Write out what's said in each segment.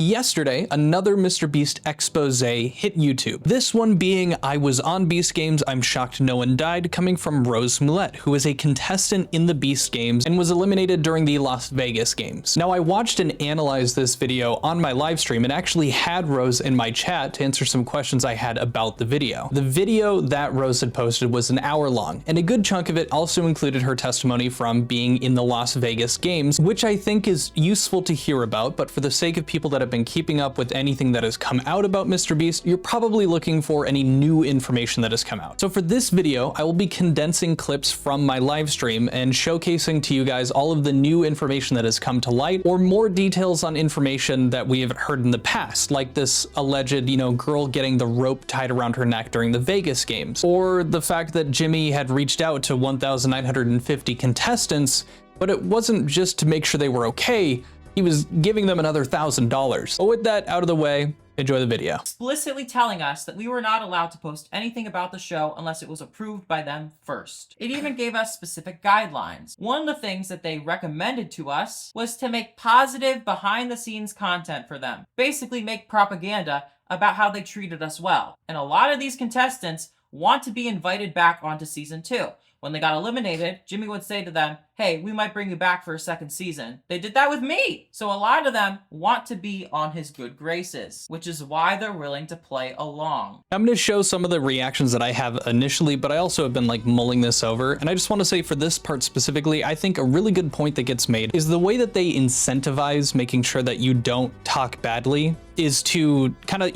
Yesterday, another MrBeast expose hit YouTube. This one being I was on Beast Games, I'm shocked no one died, coming from Rose Moulette, who is a contestant in the Beast Games and was eliminated during the Las Vegas Games. Now, I watched and analyzed this video on my live stream and actually had Rose in my chat to answer some questions I had about the video. The video that Rose had posted was an hour long, and a good chunk of it also included her testimony from being in the Las Vegas Games, which I think is useful to hear about, but for the sake of people that have been keeping up with anything that has come out about MrBeast, you're probably looking for any new information that has come out. So for this video, I will be condensing clips from my live stream and showcasing to you guys all of the new information that has come to light, or more details on information that we have heard in the past, like this alleged, girl getting the rope tied around her neck during the Vegas Games, or the fact that Jimmy had reached out to 1,950 contestants, but it wasn't just to make sure they were okay, he was giving them another $1,000. But with that out of the way, enjoy the video. Explicitly telling us that we were not allowed to post anything about the show unless it was approved by them first. It even gave us specific guidelines. One of the things that they recommended to us was to make positive behind-the-scenes content for them. Basically make propaganda about how they treated us well. And a lot of these contestants want to be invited back onto season 2. When they got eliminated, Jimmy would say to them, hey, we might bring you back for a second season. They did that with me. So a lot of them want to be on his good graces, which is why they're willing to play along. I'm going to show some of the reactions that I have initially, but I also have been mulling this over. And I just want to say for this part specifically, I think a really good point that gets made is the way that they incentivize making sure that you don't talk badly is to kind of,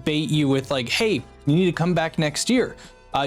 bait you with hey, you need to come back next year.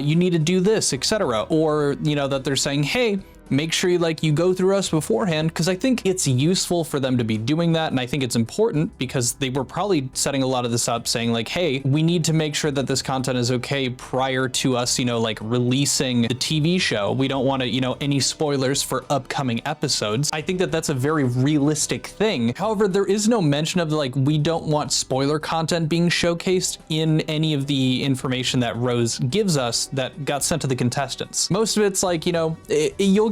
You need to do this, etc. Or, that they're saying, hey, make sure you go through us beforehand, because I think it's useful for them to be doing that. And I think it's important because they were probably setting a lot of this up saying hey, we need to make sure that this content is okay prior to us, releasing the TV show. We don't want to, any spoilers for upcoming episodes. I think that that's a very realistic thing. However, there is no mention of we don't want spoiler content being showcased in any of the information that Rose gives us that got sent to the contestants. Most of it's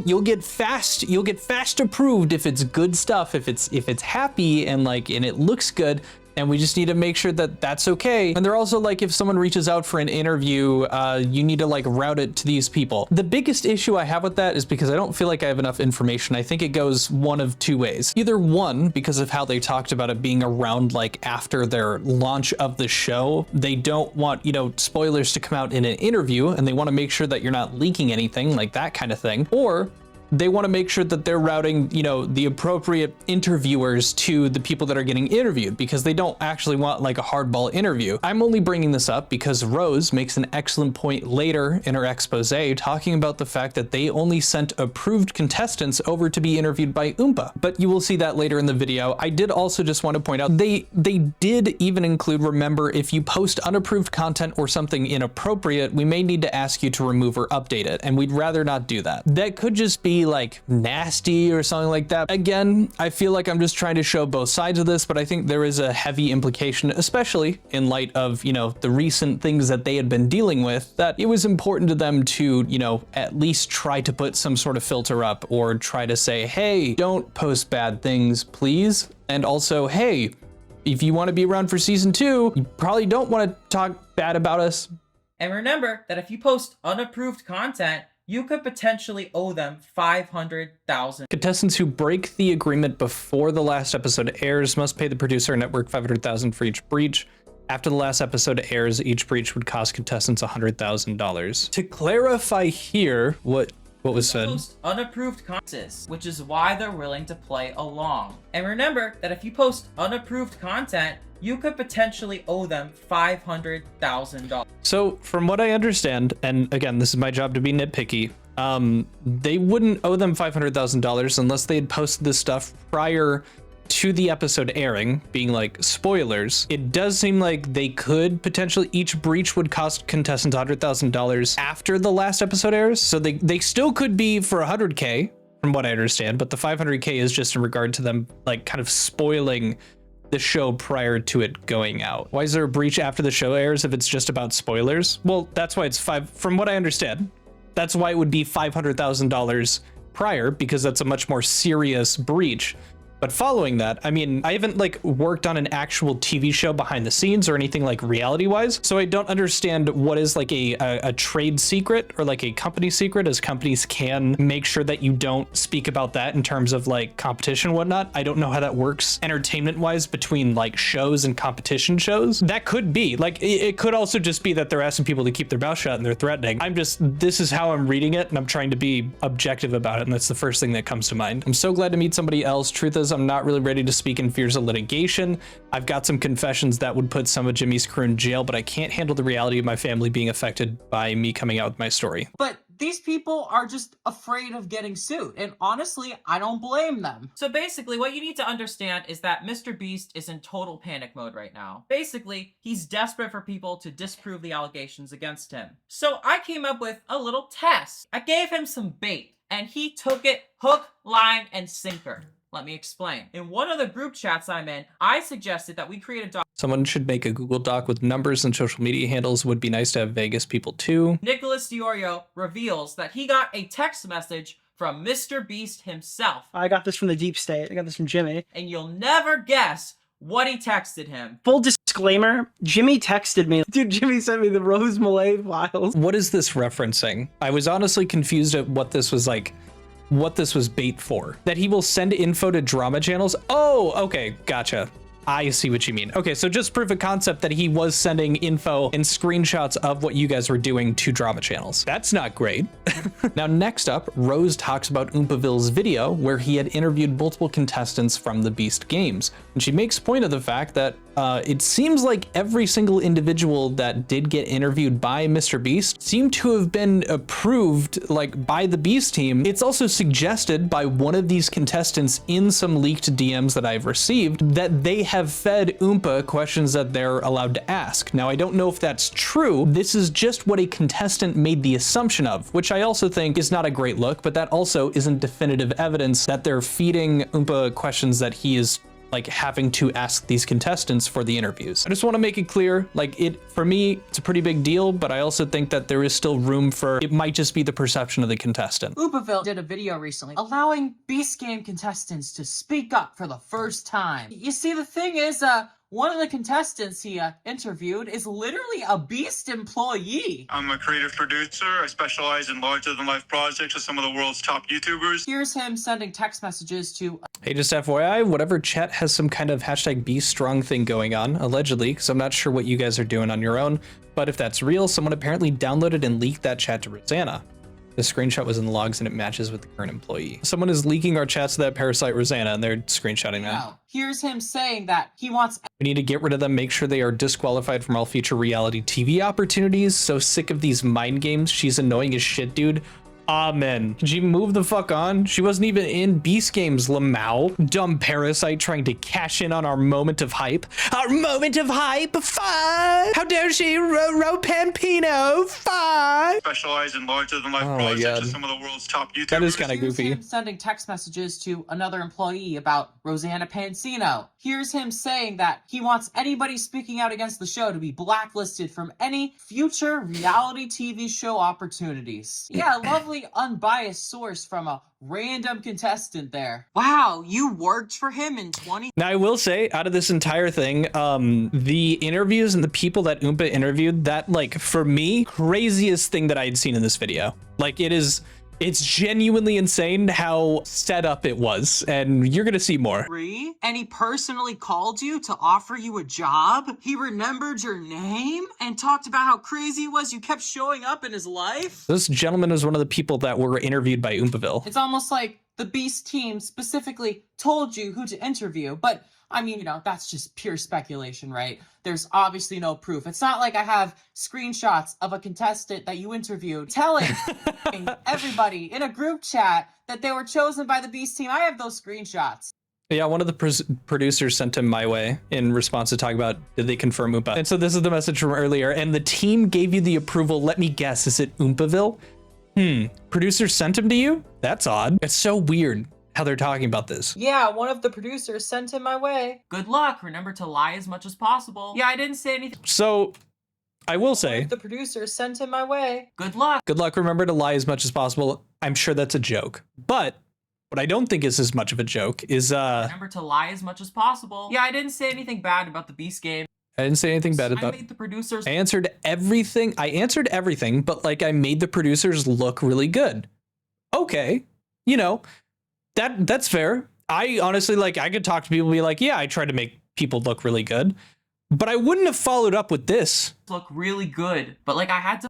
you'll get fast approved if it's good stuff, if it's happy and and it looks good, and we just need to make sure that that's okay. And they're also if someone reaches out for an interview, you need to route it to these people. The biggest issue I have with that is because I don't feel like I have enough information. I think it goes one of two ways. Either one, because of how they talked about it being around after their launch of the show, they don't want, spoilers to come out in an interview, and they want to make sure that you're not leaking anything, that kind of thing. Or they want to make sure that they're routing, the appropriate interviewers to the people that are getting interviewed, because they don't actually want a hardball interview. I'm only bringing this up because Rose makes an excellent point later in her expose talking about the fact that they only sent approved contestants over to be interviewed by Oompa. But you will see that later in the video. I did also just want to point out they did even include, remember, if you post unapproved content or something inappropriate, we may need to ask you to remove or update it, and we'd rather not do that. That could just be nasty or something like that. Again, I feel like I'm just trying to show both sides of this, but I think there is a heavy implication, especially in light of, the recent things that they had been dealing with, that it was important to them to, at least try to put some sort of filter up, or try to say, hey, don't post bad things, please. And also, hey, if you want to be around for season 2, you probably don't want to talk bad about us. And remember that if you post unapproved content, you could potentially owe them $500,000. Contestants who break the agreement before the last episode airs must pay the producer and network $500,000 for each breach. After the last episode airs, each breach would cost contestants $100,000. To clarify here, what was said? Post unapproved content, which is why they're willing to play along. And remember that if you post unapproved content, you could potentially owe them $500,000. So from what I understand, and again, this is my job to be nitpicky, they wouldn't owe them $500,000 unless they had posted this stuff prior to the episode airing, being spoilers. It does seem like they could potentially, each breach would cost contestants $100,000 after the last episode airs. So they still could be for $100K from what I understand, but the $500K is just in regard to them kind of spoiling the show prior to it going out. Why is there a breach after the show airs if it's just about spoilers? Well, that's why it's from what I understand, that's why it would be $500,000 prior, because that's a much more serious breach. But following that, I mean, I haven't like worked on an actual TV show behind the scenes or anything like reality wise. So I don't understand what is like a trade secret or like a company secret, as companies can make sure that you don't speak about that in terms of like competition and whatnot. I don't know how that works entertainment wise between like shows and competition shows. That could be like, it could also just be that they're asking people to keep their mouth shut and they're threatening. This is how I'm reading it, and I'm trying to be objective about it. And that's the first thing that comes to mind. I'm so glad to meet somebody else. Truth is, I'm not really ready to speak in fears of litigation. I've got some confessions that would put some of Jimmy's crew in jail, but I can't handle the reality of my family being affected by me coming out with my story. But these people are just afraid of getting sued, and honestly, I don't blame them. So basically, what you need to understand is that MrBeast is in total panic mode right now. Basically, he's desperate for people to disprove the allegations against him. So I came up with a little test. I gave him some bait, and he took it hook, line, and sinker. Let me explain. In one of the group chats I'm in, I suggested that we create a document. Someone should make a Google Doc with numbers and social media handles. Would be nice to have Vegas people too. Nicholas Diorio reveals that he got a text message from MrBeast himself. I got this from the deep state. I got this from Jimmy. And you'll never guess what he texted him. Full disclaimer, Jimmy texted me. Dude, Jimmy sent me the Rose Malay files. What is this referencing? I was honestly confused at what this was like. What this was bait for. That he will send info to drama channels? Oh, okay, gotcha. I see what you mean. Okay, so just proof of concept that he was sending info and screenshots of what you guys were doing to drama channels. That's not great. Now, next up, Rose talks about Oompaville's video where he had interviewed multiple contestants from the Beast games. And she makes point of the fact that it seems like every single individual that did get interviewed by MrBeast seemed to have been approved like by the Beast team. It's also suggested by one of these contestants in some leaked DMs that I've received that they have fed Oompa questions that they're allowed to ask. Now, I don't know if that's true. This is just what a contestant made the assumption of, which I also think is not a great look, but that also isn't definitive evidence that they're feeding Oompa questions that he is like having to ask these contestants for the interviews. I just want to make it clear, like for me, it's a pretty big deal, but I also think that there is still room for, it might just be the perception of the contestant. Oopaville did a video recently allowing Beast Game contestants to speak up for the first time. You see, the thing is, one of the contestants he interviewed is literally a Beast employee. I'm a creative producer. I specialize in larger-than-life projects with some of the world's top YouTubers. Here's him sending text messages to... Hey, just FYI, whatever chat has some kind of hashtag Be Strong thing going on, allegedly, because I'm not sure what you guys are doing on your own, but if that's real, someone apparently downloaded and leaked that chat to Rosanna. The screenshot was in the logs and it matches with the current employee. Someone is leaking our chats to that parasite Rosanna and they're screenshotting that. Wow. Here's him saying that he wants... We need to get rid of them, make sure they are disqualified from all future reality TV opportunities. So sick of these mind games. She's annoying as shit, dude. Amen. Can she move the fuck on? She wasn't even in Beast Games, Lamau. Dumb parasite trying to cash in on our moment of hype. Our moment of hype, fuck! How dare she, Pampino, fuck! Specialize in larger-than-life projects with some of the world's top YouTubers. That is kind of goofy. Here's him sending text messages to another employee about Rosanna Pansino. Here's him saying that he wants anybody speaking out against the show to be blacklisted from any future reality TV show opportunities. Yeah, lovely unbiased source from a random contestant there. Wow, you worked for him in 20... Now, I will say, out of this entire thing, the interviews and the people that Oompa interviewed, that, like, for me, craziest thing that I had seen in this video. Like, it's genuinely insane how set up it was, and you're gonna see more. And he personally called you to offer you a job? He remembered your name and talked about how crazy it was you kept showing up in his life? This gentleman was one of the people that were interviewed by Oompaville. It's almost like the Beast team specifically told you who to interview, but I mean, you know, that's just pure speculation, right? There's obviously no proof. It's not like I have screenshots of a contestant that you interviewed telling everybody in a group chat that they were chosen by the Beast team. I have those screenshots. Yeah, one of the producers sent him my way in response to talking about, did they confirm Oompa? And so this is the message from earlier. And the team gave you the approval. Let me guess, is it Oompaville? Producer sent him to you? That's odd. It's so weird how they're talking about this. Yeah, one of the producers sent him my way. Good luck. Remember to lie as much as possible. Yeah, I didn't say anything. So I will say, The producer sent him my way. Good luck. good luck. Remember to lie as much as possible. I'm sure that's a joke, but What I don't think is as much of a joke is Remember to lie as much as possible. Yeah, I didn't say anything bad about the Beast game. I didn't say anything bad I about made the producers. I answered everything, but like I made the producers look really good. Okay, you know, that's fair. I honestly, like, I could talk to people and be like, yeah, I tried to make people look really good, but I wouldn't have followed up with this. Look really good, but like I had to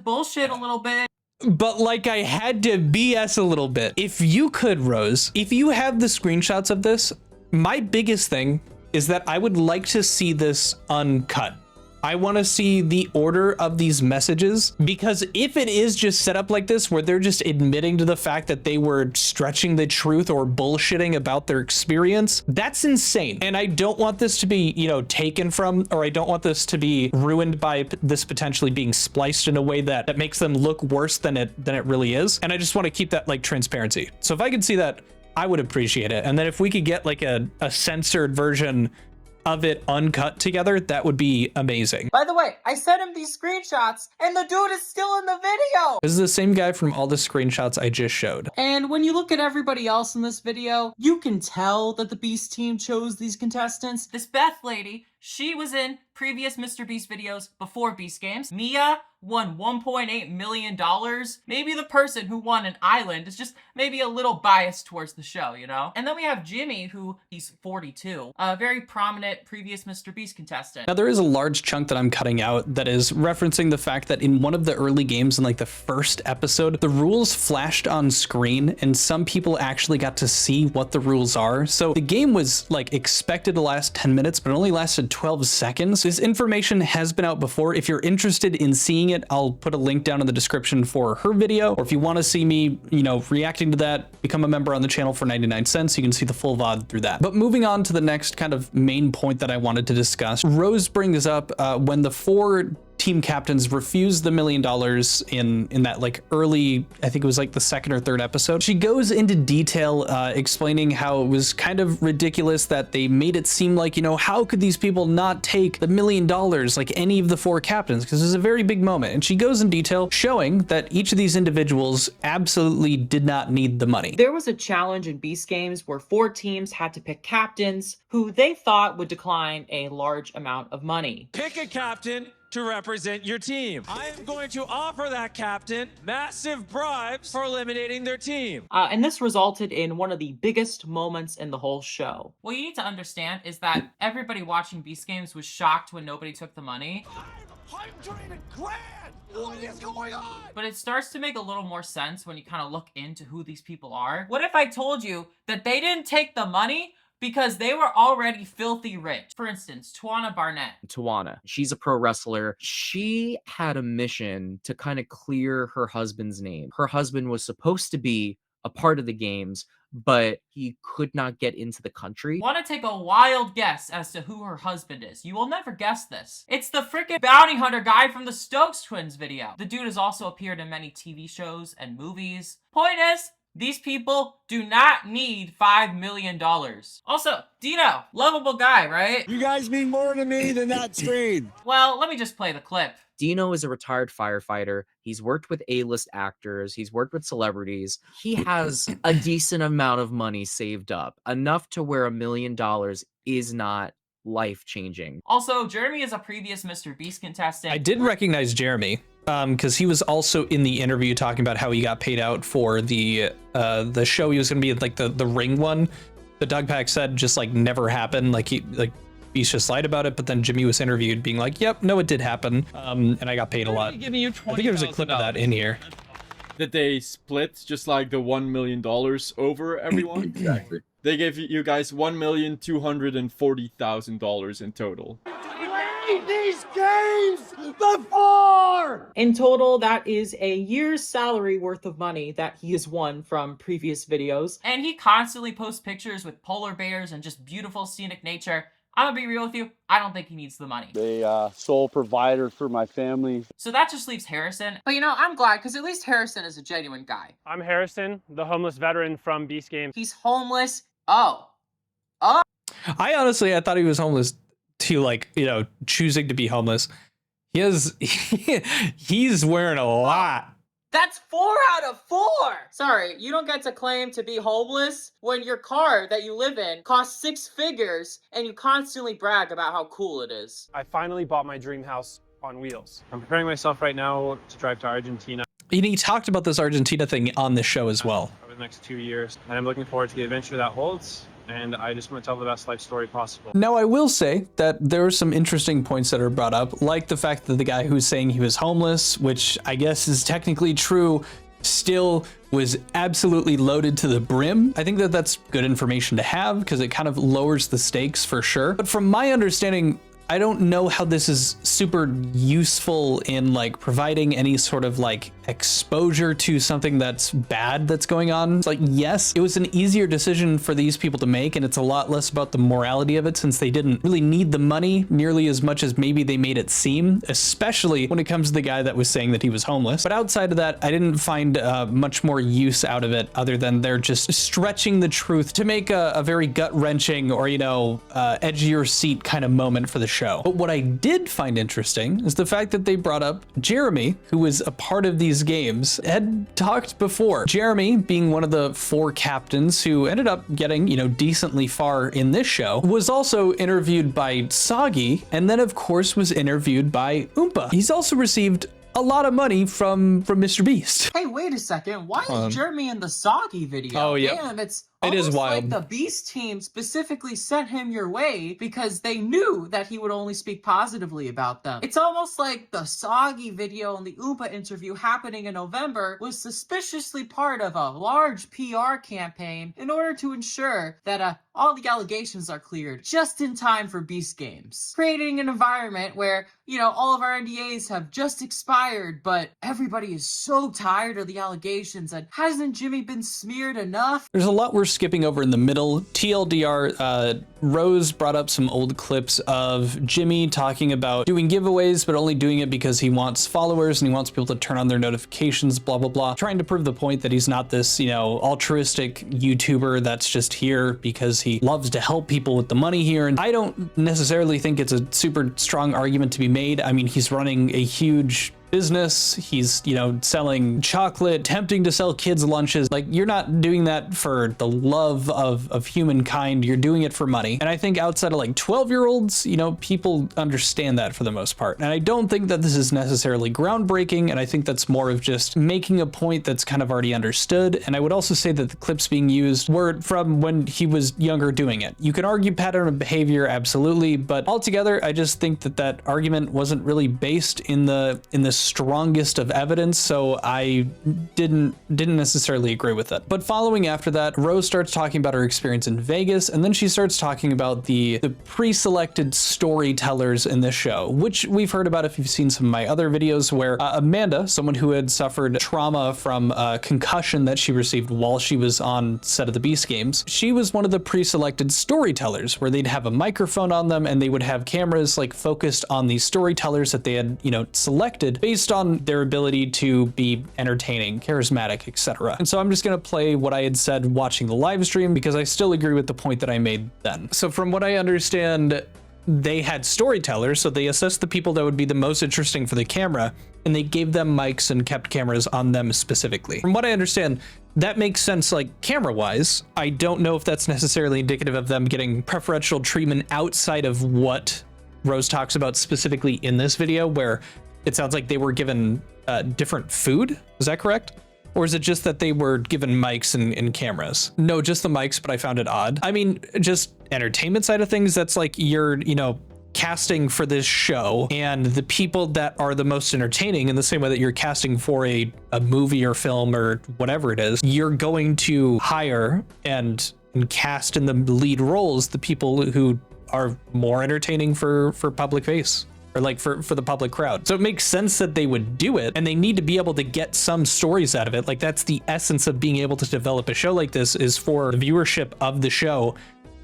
bullshit a little bit. But like I had to BS a little bit. If you could, Rose, if you have the screenshots of this, my biggest thing is that I would like to see this uncut. I want to see the order of these messages, because if it is just set up like this, where they're just admitting to the fact that they were stretching the truth or bullshitting about their experience, that's insane. And I don't want this to be, you know, taken from, or I don't want this to be ruined by this potentially being spliced in a way that makes them look worse than it really is. And I just want to keep that like transparency. So if I could see that, I would appreciate it. And then if we could get like a censored version of it uncut together, that would be amazing. By the way, I sent him these screenshots, and the dude is still in the video! This is the same guy from all the screenshots I just showed. And when you look at everybody else in this video, you can tell that the Beast team chose these contestants. This Beth lady, she was in previous MrBeast videos before Beast Games. Mia won $1.8 million. Maybe the person who won an island is just maybe a little biased towards the show, you know? And then we have Jimmy, who he's 42, a very prominent previous MrBeast contestant. Now there is a large chunk that I'm cutting out that is referencing the fact that in one of the early games, in like the first episode, the rules flashed on screen and some people actually got to see what the rules are. So the game was like expected to last 10 minutes, but it only lasted 12 seconds. This information has been out before. If you're interested in seeing it, I'll put a link down in the description for her video. Or if you want to see me, you know, reacting to that, become a member on the channel for 99 cents. You can see the full VOD through that. But moving on to the next kind of main point that I wanted to discuss, Rose brings up when the 4 team captains refused the $1 million in that like early, I think it was like the 2nd or 3rd episode. She goes into detail explaining how it was kind of ridiculous that they made it seem like, you know, how could these people not take the $1 million like any of the 4 captains, because it was a very big moment. And she goes in detail showing that each of these individuals absolutely did not need the money. There was a challenge in Beast Games where 4 teams had to pick captains who they thought would decline a large amount of money. Pick a captain to represent your team. I am going to offer that captain massive bribes for eliminating their team. And this resulted in one of the biggest moments in the whole show. What you need to understand is that everybody watching Beast Games was shocked when nobody took the money. 500 grand! What is going on? But it starts to make a little more sense when you kind of look into who these people are. What if I told you that they didn't take the money because they were already filthy rich? For instance, Tawana Barnett. Tawana, she's a pro wrestler. She had a mission to kind of clear her husband's name. Her husband was supposed to be a part of the games, but he could not get into the country. Want to take a wild guess as to who her husband is? You will never guess this. It's the freaking bounty hunter guy from the Stokes Twins video. The dude has also appeared in many TV shows and movies. Point is, these people do not need $5 million. Also, Dino, lovable guy, right? You guys mean more to me than that screen. Well, let me just play the clip. Dino is a retired firefighter. He's worked with A-list actors. He's worked with celebrities. He has a decent amount of money saved up, enough to where $1 million is not life-changing. Also, Jeremy is a previous MrBeast contestant. I did recognize Jeremy because he was also in the interview talking about how he got paid out for the show he was going to be like the ring one. The Doug Pack said just like never happened. Like Beast just lied about it, but then Jimmy was interviewed being like, yep, no, it did happen. And I got paid a lot. Giving you I think there's a clip of that in here. That they split just like the $1 million over everyone. Exactly. They gave you guys $1,240,000 in total. Played these games before! In total, that is a year's salary worth of money that he has won from previous videos. And he constantly posts pictures with polar bears and just beautiful scenic nature. I'm gonna be real with you, I don't think he needs the money. The sole provider for my family. So that just leaves Harrison. But you know, I'm glad, because at least Harrison is a genuine guy. I'm Harrison, the homeless veteran from Beast Games. He's homeless. I honestly, I thought he was homeless too, like, you know, choosing to be homeless. He's wearing a lot That's 4 out of 4! Sorry, you don't get to claim to be homeless when your car that you live in costs 6 figures and you constantly brag about how cool it is. I finally bought my dream house on wheels. I'm preparing myself right now to drive to Argentina And he talked about this Argentina thing on the show as well. over the next 2 years, and I'm looking forward to the adventure that holds, and I just want to tell the best life story possible. Now, I will say that there are some interesting points that are brought up, like the fact that the guy who's saying he was homeless, which I guess is technically true, still was absolutely loaded to the brim. I think that that's good information to have because it kind of lowers the stakes for sure. But from my understanding, I don't know how this is super useful in like providing any sort of like exposure to something that's bad that's going on. It's like, yes, it was an easier decision for these people to make, and it's a lot less about the morality of it since they didn't really need the money nearly as much as maybe they made it seem, especially when it comes to the guy that was saying that he was homeless. But outside of that, I didn't find much more use out of it other than they're just stretching the truth to make a very gut-wrenching or, you know, edge of your seat kind of moment for the show. But what I did find interesting is the fact that they brought up Jeremy, who was a part of these games, had talked before. Jeremy, being one of the 4 captains who ended up getting, you know, decently far in this show, was also interviewed by Soggy, and then of course was interviewed by Oompa. He's also received a lot of money from MrBeast. Hey, wait a second. Why is Jeremy in the Soggy video? Oh, yeah. Damn, it's It is almost wild. like the Beast team specifically sent him your way because they knew that he would only speak positively about them. It's almost like the Soggy video and the Oompa interview happening in November was suspiciously part of a large PR campaign in order to ensure that all the allegations are cleared just in time for Beast Games. Creating an environment where, you know, all of our NDAs have just expired, but everybody is so tired of the allegations, and hasn't Jimmy been smeared enough? There's a lot we're skipping over in the middle. TLDR, Rose brought up some old clips of Jimmy talking about doing giveaways, but only doing it because he wants followers and he wants people to turn on their notifications, blah, blah, blah. Trying to prove the point that he's not this, you know, altruistic YouTuber that's just here because he loves to help people with the money here. And I don't necessarily think it's a super strong argument to be made. I mean, he's running a huge business. He's, you know, selling chocolate, attempting to sell kids lunches. Like, you're not doing that for the love of humankind. You're doing it for money. And I think outside of like 12-year-olds, you know, people understand that for the most part. And I don't think that this is necessarily groundbreaking. And I think that's more of just making a point that's kind of already understood. And I would also say that the clips being used were from when he was younger doing it. You can argue pattern of behavior, absolutely. But altogether, I just think that that argument wasn't really based in the strongest of evidence, so I didn't necessarily agree with it. But following after that, Rose starts talking about her experience in Vegas, and then she starts talking about the pre-selected storytellers in this show, which we've heard about if you've seen some of my other videos, where Amanda, someone who had suffered trauma from a concussion that she received while she was on set of the Beast Games, she was one of the pre-selected storytellers, where they'd have a microphone on them and they would have cameras like focused on these storytellers that they had, you know, selected based on their ability to be entertaining, charismatic, etc. And so I'm just going to play what I had said watching the live stream because I still agree with the point that I made then. So from what I understand, they had storytellers, so they assessed the people that would be the most interesting for the camera, and they gave them mics and kept cameras on them specifically. From what I understand, that makes sense, like camera-wise. I don't know if that's necessarily indicative of them getting preferential treatment outside of what Rose talks about specifically in this video, where it sounds like they were given different food. Is that correct? Or is it just that they were given mics and cameras? No, just the mics, but I found it odd. I mean, just entertainment side of things, that's like you're, you know, casting for this show, and the people that are the most entertaining, in the same way that you're casting for a movie or film or whatever it is, you're going to hire and cast in the lead roles the people who are more entertaining for public face, or like for the public crowd. So it makes sense that they would do it, and they need to be able to get some stories out of it. Like, that's the essence of being able to develop a show like this, is for the viewership of the show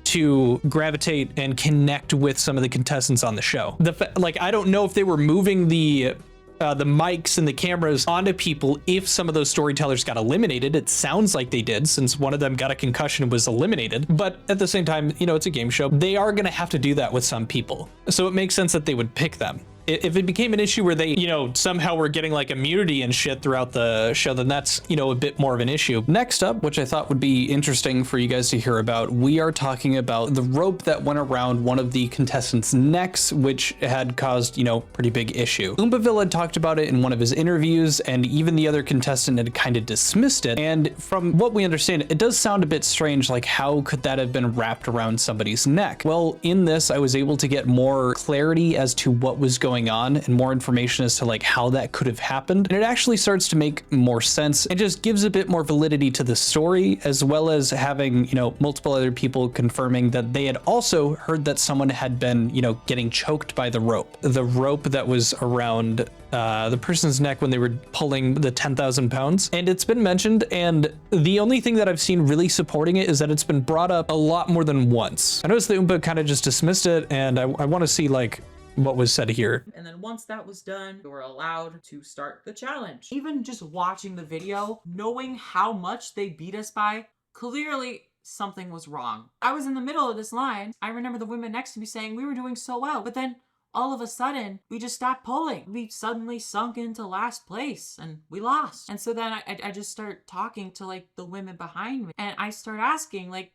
to gravitate and connect with some of the contestants on the show. Like, I don't know if they were moving the mics and the cameras onto people if some of those storytellers got eliminated. It sounds like they did, since one of them got a concussion and was eliminated. But at the same time, you know, it's a game show. They are going to have to do that with some people. So it makes sense that they would pick them. If it became an issue where they, you know, somehow were getting like immunity and shit throughout the show, then that's, you know, a bit more of an issue. Next up, which I thought would be interesting for you guys to hear about, we are talking about the rope that went around one of the contestants' necks, which had caused, you know, pretty big issue. Oombaville had talked about it in one of his interviews, and even the other contestant had kind of dismissed it. And from what we understand, it does sound a bit strange, like how could that have been wrapped around somebody's neck? Well, in this, I was able to get more clarity as to what was going on and more information as to like how that could have happened. And it actually starts to make more sense. It just gives a bit more validity to the story, as well as having, you know, multiple other people confirming that they had also heard that someone had been, you know, getting choked by the rope. The rope that was around the person's neck when they were pulling the 10,000 pounds. And it's been mentioned, and the only thing that I've seen really supporting it is that it's been brought up a lot more than once. I noticed the Oompa kind of just dismissed it, and I want to see like what was said here. And then once that was done, we were allowed to start the challenge. Even just watching the video, knowing how much they beat us by, clearly something was wrong. I was in the middle of this line. I remember the women next to me saying we were doing so well, but then all of a sudden, we just stopped pulling. We suddenly sunk into last place and we lost. And so then I just start talking to like the women behind me, and I start asking like,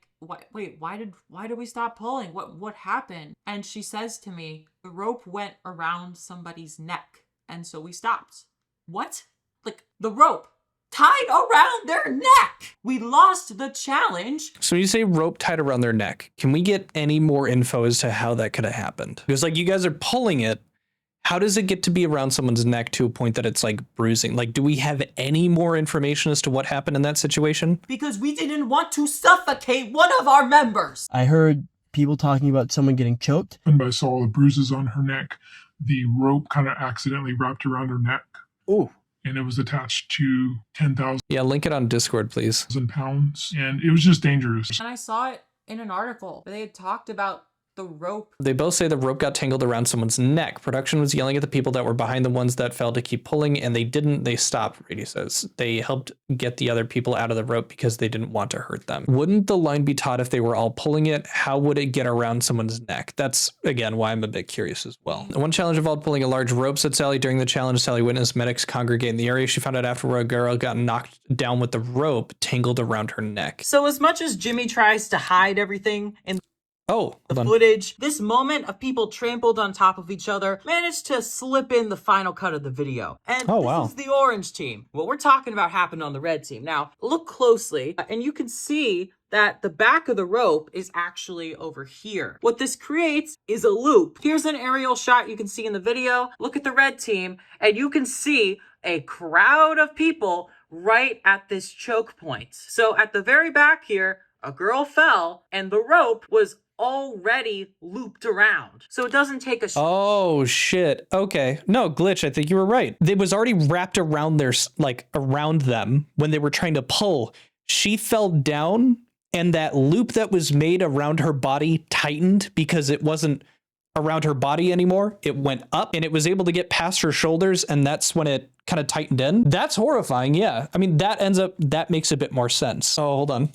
wait, why did we stop pulling? What happened? And she says to me, the rope went around somebody's neck, and so we stopped. What? Like the rope tied around their neck. We lost the challenge. So you say rope tied around their neck. Can we get any more info as to how that could have happened? Because like you guys are pulling it. How does it get to be around someone's neck to a point that it's like bruising? Like, do we have any more information as to what happened in that situation? Because we didn't want to suffocate one of our members. I heard people talking about someone getting choked. And I saw the bruises on her neck. The rope kind of accidentally wrapped around her neck. Oh. And it was attached to 10,000. Yeah, link it on Discord, please. Pounds. And it was just dangerous. And I saw it in an article where they had talked about the rope. They both say the rope got tangled around someone's neck. Production was yelling at the people that were behind the ones that fell to keep pulling, and they didn't. They stopped, Brady says. They helped get the other people out of the rope because they didn't want to hurt them. Wouldn't the line be taught if they were all pulling it? How would it get around someone's neck? That's, again, why I'm a bit curious as well. One challenge involved pulling a large rope, said Sally. During the challenge, Sally witnessed medics congregate in the area. She found out afterward a girl got knocked down with the rope tangled around her neck. So as much as Jimmy tries to hide everything in the footage, this moment of people trampled on top of each other managed to slip in the final cut of the video. And this is the orange team. What we're talking about happened on the red team. Now, look closely, and you can see that the back of the rope is actually over here. What this creates is a loop. Here's an aerial shot you can see in the video. Look at the red team, and you can see a crowd of people right at this choke point. So at the very back here, a girl fell, and the rope was already looped around. So it doesn't take a oh shit. Okay. No, Glitch, I think you were right. It was already wrapped around their, like, around them when they were trying to pull. She fell down, and that loop that was made around her body tightened because it wasn't around her body anymore. It went up, and it was able to get past her shoulders, and that's when it kind of tightened in. That's horrifying. Yeah. I mean, that makes a bit more sense. Oh, hold on.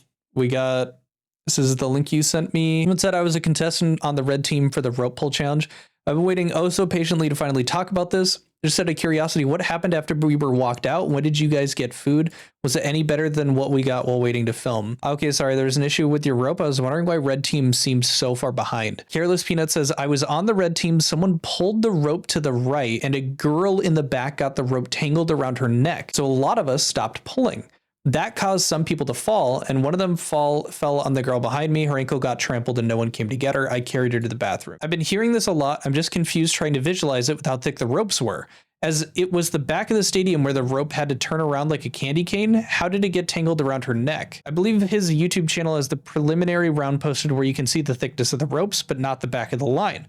This is the link you sent me. Someone said I was a contestant on the red team for the rope pull challenge. I've been waiting oh so patiently to finally talk about this. Just out of curiosity, what happened after we were walked out? When did you guys get food? Was it any better than what we got while waiting to film? Okay, sorry, there's an issue with your rope. I was wondering why red team seems so far behind. Careless Peanut says, I was on the red team. Someone pulled the rope to the right, and a girl in the back got the rope tangled around her neck. So a lot of us stopped pulling. That caused some people to fall, and one of them fell on the girl behind me. Her ankle got trampled and no one came to get her. I carried her to the bathroom. I've been hearing this a lot. I'm just confused trying to visualize it with how thick the ropes were. As it was the back of the stadium where the rope had to turn around like a candy cane, how did it get tangled around her neck? I believe his YouTube channel has the preliminary round posted where you can see the thickness of the ropes, but not the back of the line.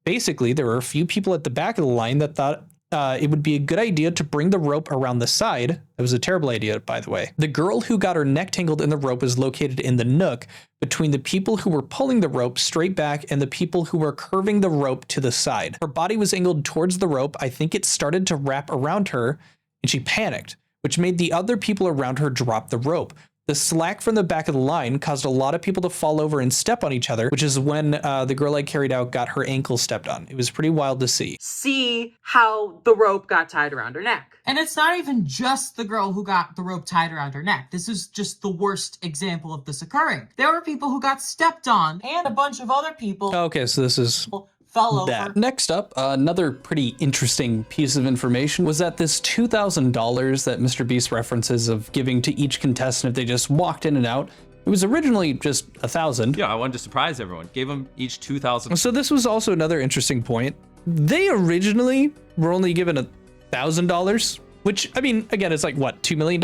Basically, there were a few people at the back of the line that thought it would be a good idea to bring the rope around the side. That was a terrible idea, by the way. The girl who got her neck tangled in the rope was located in the nook between the people who were pulling the rope straight back and the people who were curving the rope to the side. Her body was angled towards the rope. I think it started to wrap around her and she panicked, which made the other people around her drop the rope. The slack from the back of the line caused a lot of people to fall over and step on each other, which is when the girl I carried out got her ankle stepped on. It was pretty wild to see. See how the rope got tied around her neck. And it's not even just the girl who got the rope tied around her neck. This is just the worst example of this occurring. There were people who got stepped on and a bunch of other people. Okay, so this is Fell over. that. Next up, another pretty interesting piece of information was that this $2,000 that MrBeast references of giving to each contestant if they just walked in and out, it was originally just $1,000. Yeah, I wanted to surprise everyone. Gave them each $2,000. So this was also another interesting point. They originally were only given $1,000, which, I mean, again, it's like what, $2 million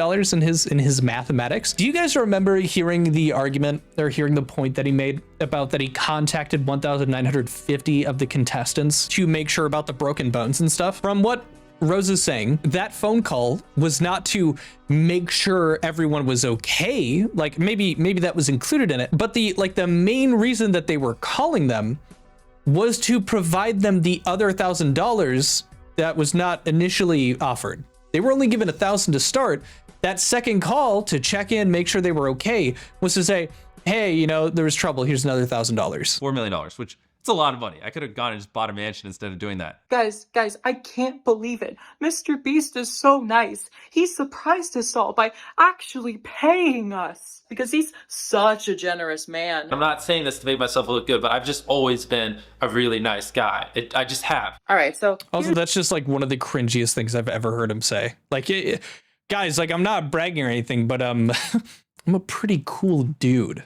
in his mathematics. Do you guys remember hearing the argument or hearing the point that he made about that he contacted 1,950 of the contestants to make sure about the broken bones and stuff? From what Rose is saying, that phone call was not to make sure everyone was okay. Like maybe that was included in it, but the main reason that they were calling them was to provide them the other $1,000 that was not initially offered. They were only given $1,000 to start. That second call to check in, make sure they were okay, was to say, hey, you know, there was trouble. Here's another $1,000. $4 million, which it's a lot of money. I could have gone and just bought a mansion instead of doing that. Guys, I can't believe it. MrBeast is so nice. He surprised us all by actually paying us because he's such a generous man. I'm not saying this to make myself look good, but I've just always been a really nice guy. I just have. All right, so also that's just like one of the cringiest things I've ever heard him say. Like, guys, like I'm not bragging or anything, but I'm a pretty cool dude.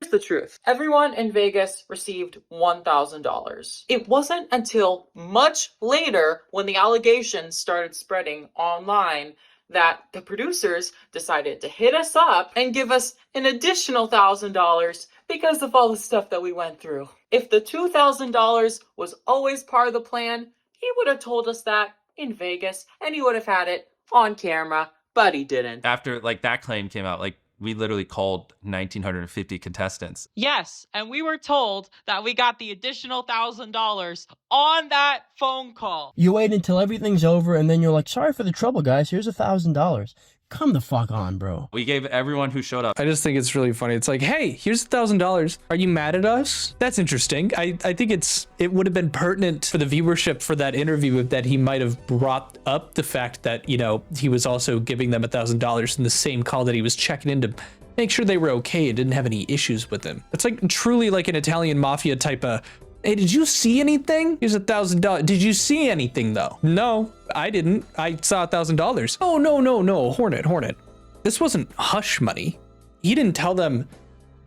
Here's the truth. Everyone in Vegas received $1,000. It wasn't until much later when the allegations started spreading online that the producers decided to hit us up and give us an additional $1,000 because of all the stuff that we went through. If the $2,000 was always part of the plan, he would have told us that in Vegas and he would have had it on camera, but he didn't. After like that claim came out, like we literally called 1,950 contestants. Yes, and we were told that we got the additional $1,000 on that phone call. You wait until everything's over and then you're like, sorry for the trouble, guys. Here's $1,000. Come the fuck on, bro. We gave everyone who showed up. I just think it's really funny. It's like, hey, here's $1,000. Are you mad at us? That's interesting. I think it would have been pertinent for the viewership for that interview that he might have brought up the fact that, you know, he was also giving them $1,000 in the same call that he was checking in to make sure they were okay and didn't have any issues with them. It's like truly like an Italian mafia type of, hey, did you see anything? Here's $1,000. Did you see anything though? No, I didn't. I saw $1,000. Oh, no. Hornet. This wasn't hush money. He didn't tell them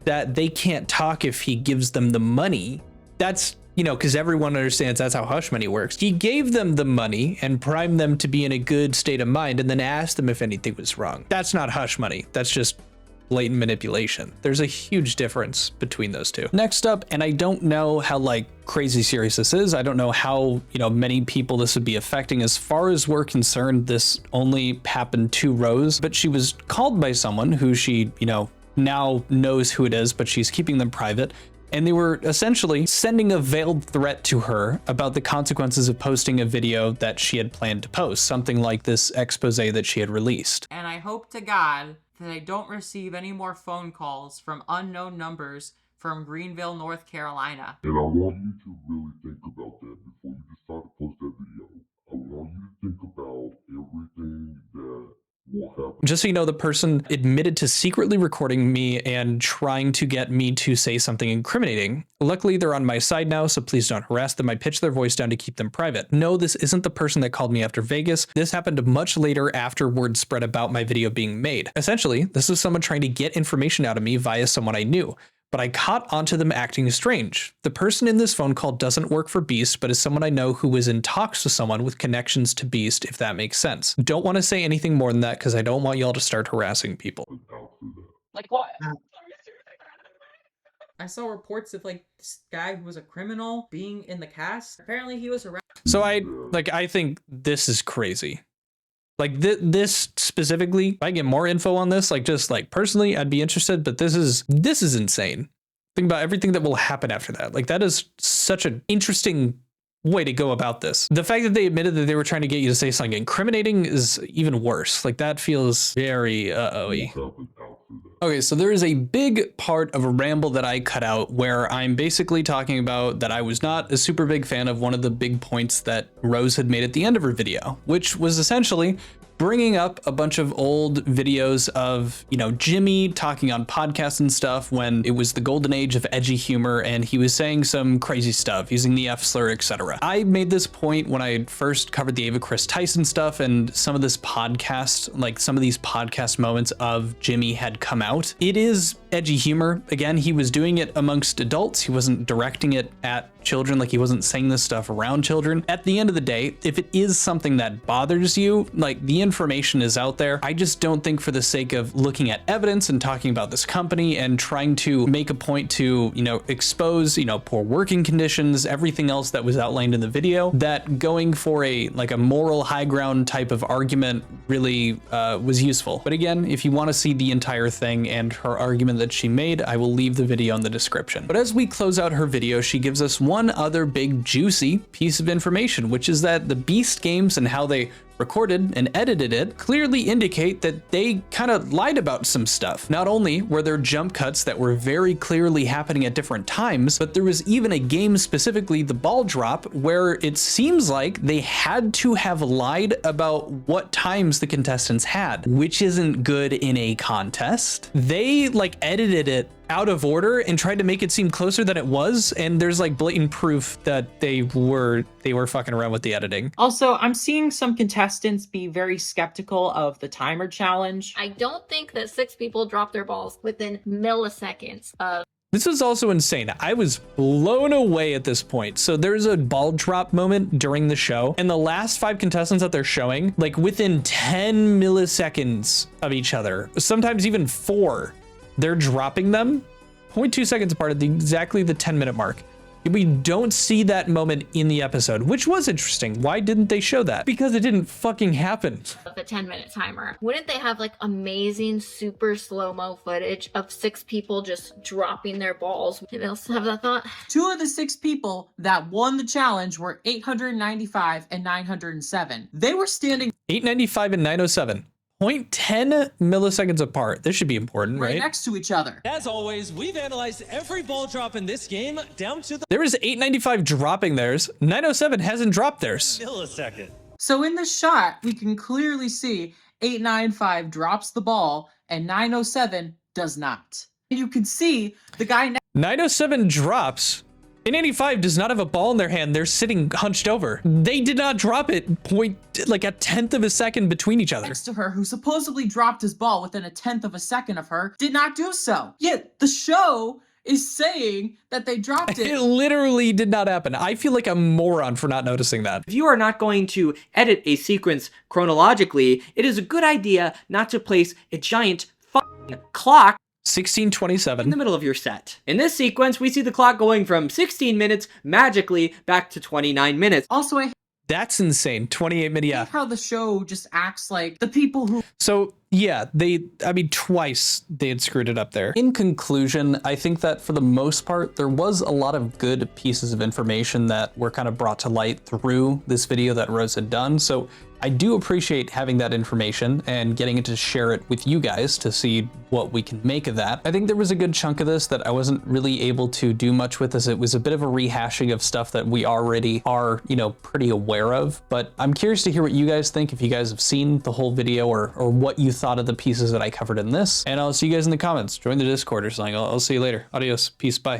that they can't talk if he gives them the money. That's, you know, because everyone understands that's how hush money works. He gave them the money and primed them to be in a good state of mind and then asked them if anything was wrong. That's not hush money. That's just blatant manipulation. There's a huge difference between those two. Next up, and I don't know how like crazy serious this is. I don't know how, you know, many people this would be affecting. As far as we're concerned, this only happened to Rose, but she was called by someone who she, you know, now knows who it is, but she's keeping them private. And they were essentially sending a veiled threat to her about the consequences of posting a video that she had planned to post, something like this expose that she had released. And I hope to God that I don't receive any more phone calls from unknown numbers from Greenville, North Carolina. And I want you to really think about that before you decide to post that video. I want you to think about everything that will happen. Just so you know, the person admitted to secretly recording me and trying to get me to say something incriminating. Luckily, they're on my side now, so please don't harass them. I pitched their voice down to keep them private. No, this isn't the person that called me after Vegas. This happened much later after word spread about my video being made. Essentially, this was someone trying to get information out of me via someone I knew. But I caught onto them acting strange. The person in this phone call doesn't work for Beast, but is someone I know who was in talks with someone with connections to Beast, if that makes sense. Don't want to say anything more than that because I don't want y'all to start harassing people. Like what? I saw reports of like this guy who was a criminal being in the cast. Apparently he was arrested. So I think this is crazy. Like this specifically, if I get more info on this, like just like personally, I'd be interested, but this is insane. Think about everything that will happen after that. Like that is such an interesting way to go about this. The fact that they admitted that they were trying to get you to say something incriminating is even worse. Like, that feels very uh-oh-y. Okay, so there is a big part of a ramble that I cut out where I'm basically talking about that I was not a super big fan of one of the big points that Rose had made at the end of her video, which was essentially bringing up a bunch of old videos of, you know, Jimmy talking on podcasts and stuff when it was the golden age of edgy humor and he was saying some crazy stuff, using the F slur, etc. I made this point when I first covered the Ava Chris Tyson stuff and some of this podcast, like some of these podcast moments of Jimmy had come out. It is edgy humor. Again, he was doing it amongst adults. He wasn't directing it at children, like he wasn't saying this stuff around children. At the end of the day, if it is something that bothers you, like, the information is out there. I just don't think for the sake of looking at evidence and talking about this company and trying to make a point to, you know, expose, you know, poor working conditions, everything else that was outlined in the video, that going for a moral high ground type of argument really was useful. But again, if you want to see the entire thing and her argument that she made, I will leave the video in the description. But as we close out her video, she gives us one other big juicy piece of information, which is that the Beast games and how they recorded and edited it clearly indicate that they kind of lied about some stuff. Not only were there jump cuts that were very clearly happening at different times, but there was even a game, specifically the ball drop, where it seems like they had to have lied about what times the contestants had, which isn't good in a contest. They like edited it out of order and tried to make it seem closer than it was, and there's like blatant proof that they were fucking around with the editing. Also, I'm seeing some contestants be very skeptical of the timer challenge. I don't think that 6 people dropped their balls within milliseconds of... This is also insane. I was blown away at this point. So there's a ball drop moment during the show, and the last 5 contestants that they're showing, like within 10 milliseconds of each other, sometimes even 4, they're dropping them 0.2 seconds apart at exactly the 10-minute mark. We don't see that moment in the episode, which was interesting. Why didn't they show that? Because it didn't fucking happen. The 10-minute timer. Wouldn't they have like amazing super slow-mo footage of 6 people just dropping their balls? Maybe they'll have that thought. 2 of the 6 people that won the challenge were 895 and 907. They were standing 895 and 907. 0.10 milliseconds apart. This should be important, right? next to each other. As always, we've analyzed every ball drop in this game down to the There was 895 dropping theirs. 907 hasn't dropped theirs. millisecond. So in this shot, we can clearly see 895 drops the ball and 907 does not. You can see the guy 907 drops. 885 does not have a ball in their hand. They're sitting hunched over. They did not drop it like a 1/10 of a second between each other. next to her, who supposedly dropped his ball within a 1/10 of a second of her, did not do so. Yet the show is saying that they dropped it. It literally did not happen. I feel like a moron for not noticing that. If you are not going to edit a sequence chronologically, it is a good idea not to place a giant fucking clock 16:27 in the middle of your set. In this sequence, we see the clock going from 16 minutes magically back to 29 minutes. Also, that's insane. 28 minutes. Yeah. How the show just acts like the people who... So yeah, I mean, twice they had screwed it up there. In conclusion, I think that for the most part, there was a lot of good pieces of information that were kind of brought to light through this video that Rose had done. So I do appreciate having that information and getting to share it with you guys to see what we can make of that. I think there was a good chunk of this that I wasn't really able to do much with, as it was a bit of a rehashing of stuff that we already are, you know, pretty aware of. But I'm curious to hear what you guys think, if you guys have seen the whole video or what you thought of the pieces that I covered in this. And I'll see you guys in the comments. Join the Discord or something. I'll see you later. Adios. Peace. Bye.